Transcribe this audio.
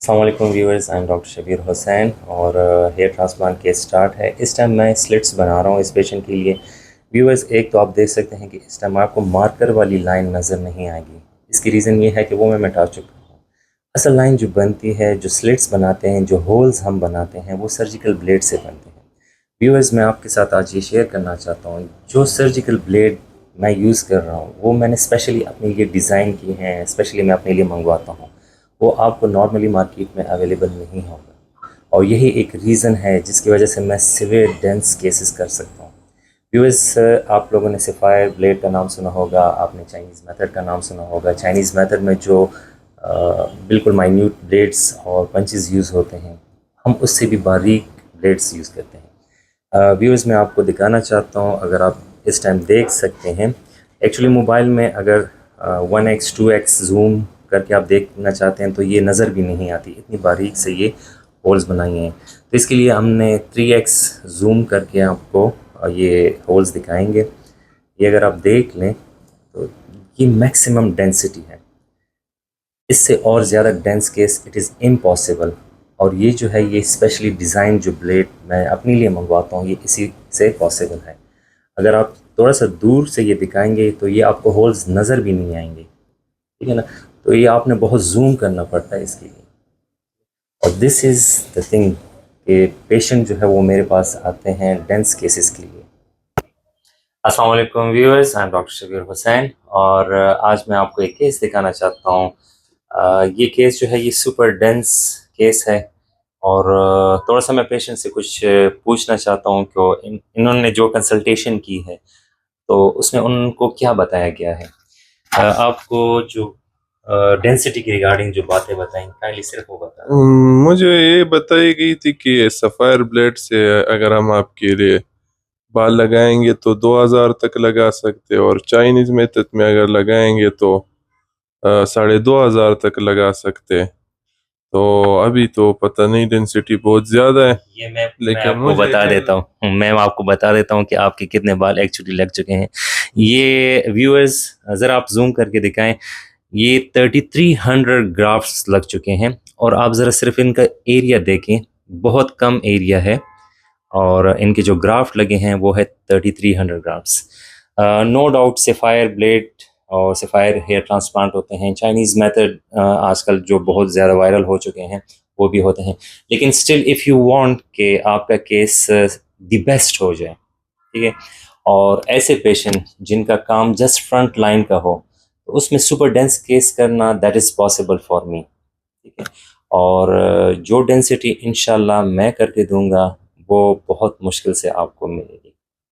अस्सलाम वालेकुम viewers, I am doctor Shabir Hussain और हेयर ट्रांसप्लांट केस स्टार्ट है। इस टाइम मैं स्लिट्स बना रहा हूँ इस पेशेंट के लिए। व्यूअर्स, एक तो आप देख सकते हैं कि इस टाइम आपको मार्कर वाली लाइन नज़र नहीं आएगी। इसकी रीज़न ये है कि वो मैं मिटा चुका हूँ। असल लाइन जो बनती है, जो स्लिट्स बनाते हैं, जो होल्स हम बनाते हैं, वो सर्जिकल ब्लेड से बनते हैं। व्यूअर्स, मैं आपके साथ आज ये शेयर करना चाहता हूँ, जो सर्जिकल ब्लेड मैं यूज़ कर रहा हूँ वो मैंने स्पेशली अपने लिए डिज़ाइन की हैं, स्पेशली मैं अपने लिए मंगवाता हूँ। वो आपको नॉर्मली मार्केट में अवेलेबल नहीं होगा और यही एक रीज़न है जिसकी वजह से मैं सिवियर डेंस केसेस कर सकता हूँ। व्यूअर्स, आप लोगों ने सफ़ायर ब्लेड का नाम सुना होगा, आपने चाइनीज़ मेथड का नाम सुना होगा। चाइनीज़ मेथड में जो बिल्कुल माइन्यूट ब्लेड्स और पंचेस यूज़ होते हैं, हम उससे भी बारीक ब्लेड्स यूज़ करते हैं। व्यूअर्स, मैं आपको दिखाना चाहता हूँ, अगर आप इस टाइम देख सकते हैं। एक्चुअली मोबाइल में अगर 1x 2x जूम करके आप देखना चाहते हैं तो ये नज़र भी नहीं आती, इतनी बारीक से ये होल्स बनाई हैं। तो इसके लिए हमने 3x जूम करके आपको ये होल्स दिखाएंगे। ये अगर आप देख लें तो ये मैक्सिमम डेंसिटी है, इससे और ज़्यादा dense case it is impossible. और ये जो है, ये स्पेशली डिज़ाइन जो ब्लेड मैं अपने लिए मंगवाता हूँ, ये इसी से पॉसिबल है। अगर आप थोड़ा सा दूर से ये दिखाएंगे तो ये आपको होल्स नज़र भी नहीं आएंगे, ठीक है ना। तो ये आपने बहुत जूम करना पड़ता है इसके लिए। और दिस इज़ द थिंग कि पेशेंट जो है वो मेरे पास आते हैं डेंस केसेस के लिए। अस्सलाम वालेकुम viewers, I am doctor Shabir Hussain और आज मैं आपको एक केस दिखाना चाहता हूँ। ये केस जो है ये सुपर डेंस केस है और थोड़ा सा मैं पेशेंट से कुछ पूछना चाहता हूँ कि इन्होंने जो कंसल्टेशन की है तो उसमें उनको क्या बताया गया है। आपको जो डेंसिटी के रिगार्डिंग जो बातें बताई, काइंडली सिर्फ वो बता। मुझे ये बताई गई थी कि सफ़ायर ब्लेड से अगर हम आपके लिए बाल लगाएंगे तो 2000 तक लगा सकते, और चाइनीज़ मेथड में अगर लगाएंगे तो 2500 तक लगा सकते। तो अभी तो पता नहीं, डेंसिटी बहुत ज़्यादा है। ये मैं लेकिन आपको मुझे बता देता हूँ, मैं आपको बता देता हूँ कि आपके कितने बाल एक्चुअली लग चुके हैं। ये व्यूअर्स, ज़रा आप जूम करके दिखाएं। ये 3300 ग्राफ्ट्स लग चुके हैं और आप ज़रा सिर्फ इनका एरिया देखें, बहुत कम एरिया है और इनके जो ग्राफ्ट लगे हैं वो है 3300 grafts. No doubt sapphire blade और सेफायर हेयर ट्रांसप्लांट होते हैं, चाइनीज़ मेथड आजकल जो बहुत ज़्यादा वायरल हो चुके हैं वो भी होते हैं। लेकिन स्टिल इफ़ यू वांट कि आपका केस द बेस्ट हो जाए, ठीक है, और ऐसे पेशेंट जिनका काम जस्ट फ्रंट लाइन का हो, तो उसमें सुपर डेंस केस करना that is possible for me, ठीक है। और जो डेंसिटी इंशाल्लाह मैं करके दूंगा वो बहुत मुश्किल से आपको मिलेगी।